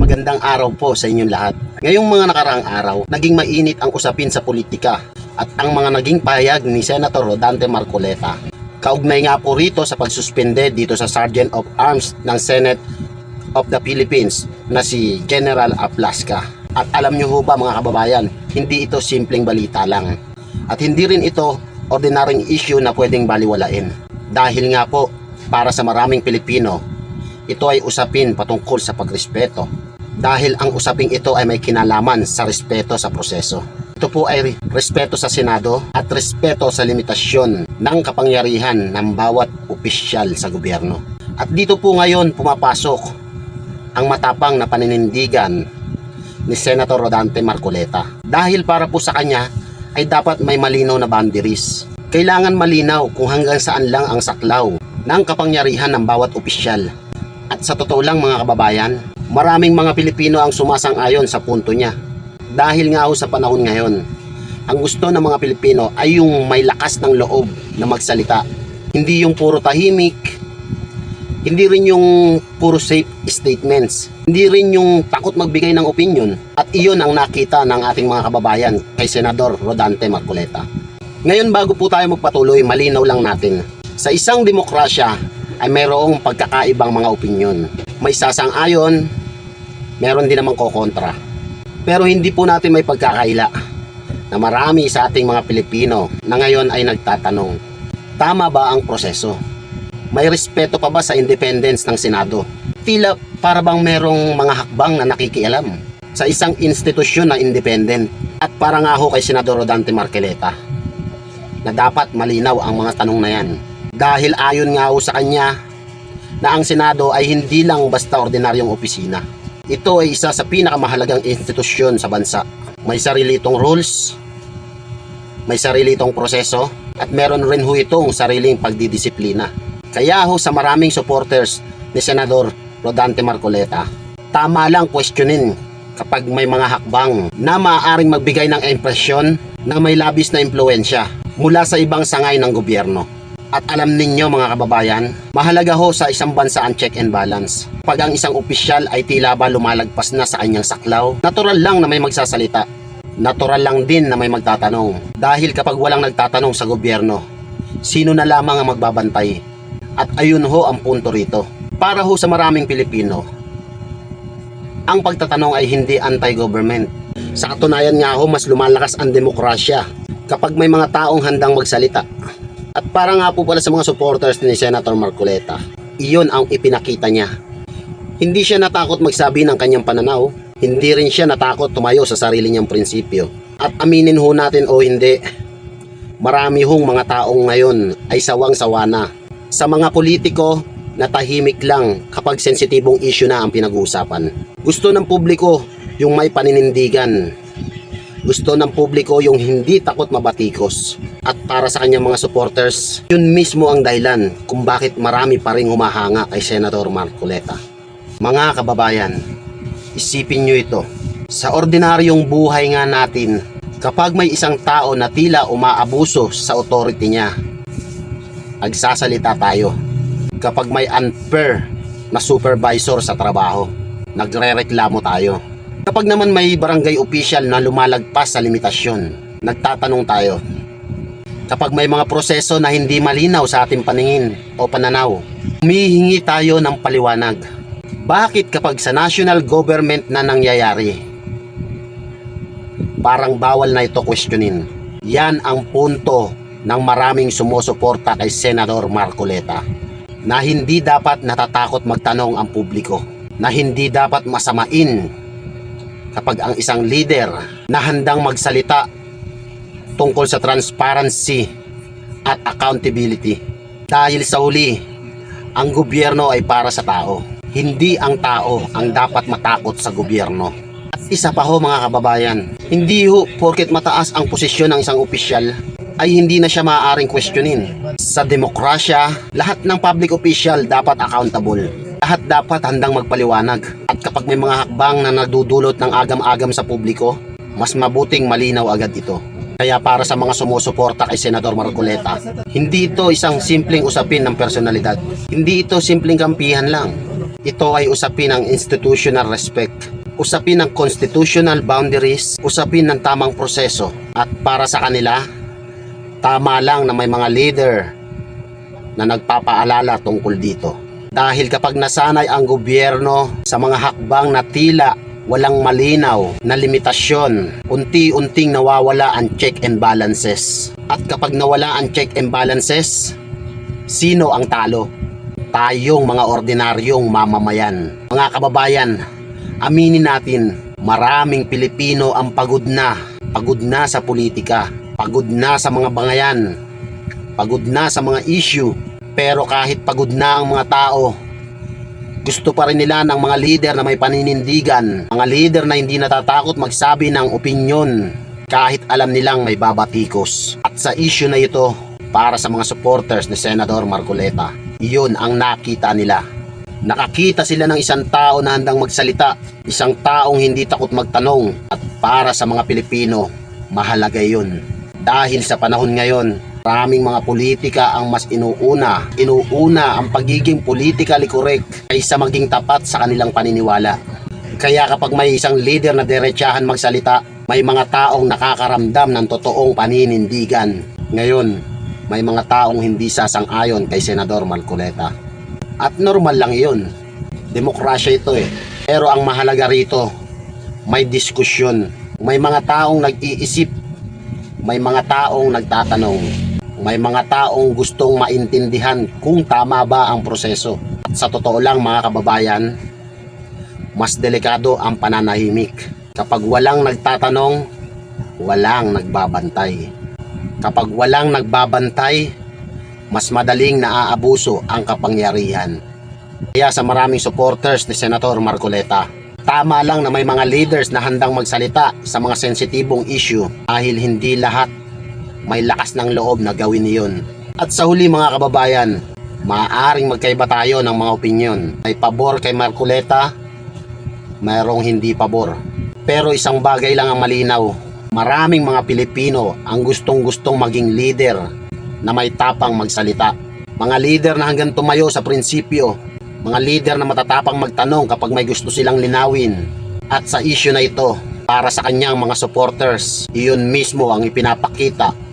Magandang araw po sa inyong lahat. Ngayong mga nakaraang araw, naging mainit ang usapin sa politika at ang mga naging pahayag ni Senator Rodante Marcoleta. Kaugnay nga po rito sa pagsuspende dito sa Sergeant of Arms ng Senate of the Philippines na si General Aplasca. At alam nyo ho ba mga kababayan, hindi ito simpleng balita lang. At hindi rin ito ordinaryong issue na pwedeng baliwalain. Dahil nga po, para sa maraming Pilipino, ito ay usapin patungkol sa pagrespeto. Dahil ang usaping ito ay may kinalaman sa respeto sa proseso. Ito po ay respeto sa Senado at respeto sa limitasyon ng kapangyarihan ng bawat opisyal sa gobyerno. At dito po ngayon pumapasok ang matapang na paninindigan ni Senator Rodante Marcoleta. Dahil para po sa kanya ay dapat may malinaw na boundaries. Kailangan malinaw kung hanggang saan lang ang saklaw ng kapangyarihan ng bawat opisyal. At sa totoo lang mga kababayan, maraming mga Pilipino ang sumasang-ayon sa punto niya. Dahil nga ho sa panahon ngayon, ang gusto ng mga Pilipino ay yung may lakas ng loob na magsalita. Hindi yung puro tahimik, hindi rin yung puro safe statements, hindi rin yung takot magbigay ng opinion. At iyon ang nakita ng ating mga kababayan kay Senador Rodante Marcoleta. Ngayon bago po tayo magpatuloy, malinaw lang natin. Sa isang demokrasya ay mayroong pagkakaibang mga opinyon. May sasang-ayon, meron din namang kokontra. Pero hindi po natin may pagkakaila na marami sa ating mga Pilipino na ngayon ay nagtatanong, tama ba ang proseso? May respeto pa ba sa independence ng Senado? Tila para bang merong mga hakbang na nakikialam sa isang institusyon na independent. At para nga ho kay Senador Rodante Marcoleta na dapat malinaw ang mga tanong na yan. Dahil ayon nga ho sa kanya na ang Senado ay hindi lang basta ordinaryong opisina. Ito ay isa sa pinakamahalagang institusyon sa bansa. May sarili itong rules, may sarili itong proseso, at meron rin ho itong sariling pagdidisiplina. Kaya ho sa maraming supporters ni Senador Rodante Marcoleta, tama lang questionin kapag may mga hakbang na maaaring magbigay ng impresyon na may labis na impluensya mula sa ibang sangay ng gobyerno. At alam ninyo mga kababayan, mahalaga ho sa isang bansa ang check and balance. Pag ang isang opisyal ay tila ba lumalagpas na sa kanyang saklaw, natural lang na may magsasalita. Natural lang din na may magtatanong. Dahil kapag walang nagtatanong sa gobyerno, sino na lamang ang magbabantay? At ayun ho ang punto rito. Para ho sa maraming Pilipino, ang pagtatanong ay hindi anti-government. Sa katunayan nga ho, mas lumalakas ang demokrasya kapag may mga taong handang magsalita. At para nga po pala sa mga supporters ni Senator Marcoleta, iyon ang ipinakita niya. Hindi siya natakot magsabi ng kanyang pananaw, hindi rin siya natakot tumayo sa sarili niyang prinsipyo. At aminin ho natin o hindi, marami hong mga taong ngayon ay sawang-sawa na sa mga politiko na tahimik lang kapag sensitibong issue na ang pinag-uusapan. Gusto ng publiko yung may paninindigan. Gusto ng publiko yung hindi takot mabatikos. At para sa kanyang mga supporters, yun mismo ang dahilan kung bakit marami pa rin humahanga kay Senator Marcoleta. Mga kababayan, isipin nyo ito. Sa ordinaryong buhay nga natin, kapag may isang tao na tila umaabuso sa authority niya, nagsasalita tayo. Kapag may unfair na supervisor sa trabaho, nagrereklamo tayo. Kapag naman may barangay official na lumalagpas sa limitasyon, nagtatanong tayo. Kapag may mga proseso na hindi malinaw sa ating paningin o pananaw, humihingi tayo ng paliwanag. Bakit kapag sa national government na nangyayari, parang bawal na ito questionin? Yan ang punto ng maraming sumusuporta kay Senador Marcoleta, na hindi dapat natatakot magtanong ang publiko, na hindi dapat masamain kapag ang isang leader na handang magsalita tungkol sa transparency at accountability. Dahil sa huli, ang gobyerno ay para sa tao. Hindi ang tao ang dapat matakot sa gobyerno. At isa pa ho mga kababayan, hindi ho porket mataas ang posisyon ng isang opisyal ay hindi na siya maaaring questionin. Sa demokrasya, lahat ng public official dapat accountable. Lahat dapat handang magpaliwanag. At kapag may mga hakbang na nagdudulot ng agam-agam sa publiko, mas mabuting malinaw agad ito. Kaya para sa mga sumusuporta kay Senador Marcoleta, hindi ito isang simpleng usapin ng personalidad. Hindi ito simpleng kampihan lang. Ito ay usapin ng institutional respect, usapin ng constitutional boundaries, usapin ng tamang proseso. At para sa kanila, tama lang na may mga leader na nagpapaalala tungkol dito. Dahil kapag nasanay ang gobyerno sa mga hakbang na tila walang malinaw na limitasyon, unti-unting nawawala ang check and balances. At kapag nawala ang check and balances, sino ang talo? Tayong mga ordinaryong mamamayan. Mga kababayan, aminin natin, maraming Pilipino ang pagod na sa politika, pagod na sa mga bangayan, pagod na sa mga issue. Pero kahit pagod na ang mga tao, gusto pa rin nila ng mga leader na may paninindigan, mga leader na hindi natatakot magsabi ng opinyon kahit alam nilang may babatikos. At sa issue na ito, para sa mga supporters ni Senador Marcoleta, iyon ang nakita nila. Nakakita sila ng isang tao na handang magsalita, isang taong hindi takot magtanong. At para sa mga Pilipino, mahalaga yun. Dahil sa panahon ngayon, maraming mga politika ang mas inuuna ang pagiging politically correct kaysa maging tapat sa kanilang paniniwala. Kaya kapag may isang leader na diretsahan magsalita, may mga taong nakakaramdam ng totoong paninindigan. Ngayon, may mga taong hindi sasang-ayon kay Senador Marcoleta. At normal lang yun. Demokrasya ito eh. Pero ang mahalaga rito, may diskusyon. May mga taong nag-iisip. May mga taong nagtatanong. May mga taong gustong maintindihan kung tama ba ang proseso. At sa totoo lang mga kababayan, mas delikado ang pananahimik. Kapag walang nagtatanong, walang nagbabantay. Kapag walang nagbabantay, mas madaling naaabuso ang kapangyarihan. Kaya sa maraming supporters ni Senator Marcoleta, tama lang na may mga leaders na handang magsalita sa mga sensitibong issue dahil hindi lahat may lakas ng loob na gawin iyon. At sa huli mga kababayan, maaaring magkaiba tayo ng mga opinyon. May pabor kay Marcoleta, mayroong hindi pabor. Pero isang bagay lang ang malinaw. Maraming mga Pilipino ang gustong-gustong maging leader na may tapang magsalita. Mga leader na hanggang tumayo sa prinsipyo. Mga leader na matatapang magtanong kapag may gusto silang linawin. At sa issue na ito, para sa kanyang mga supporters, iyon mismo ang ipinapakita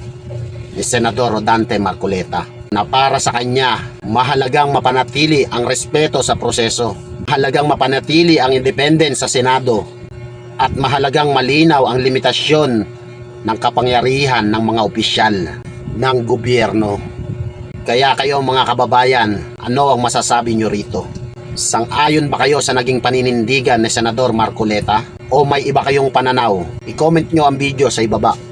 ni Senador Rodante Marcoleta. Na para sa kanya, mahalagang mapanatili ang respeto sa proseso. Mahalagang mapanatili ang independence sa Senado. At mahalagang malinaw ang limitasyon ng kapangyarihan ng mga opisyal ng gobyerno. Kaya kayo mga kababayan, ano ang masasabi nyo rito? Sang-ayon ba kayo sa naging paninindigan ni Senador Marcoleta? O may iba kayong pananaw? I-comment nyo ang video sa ibaba.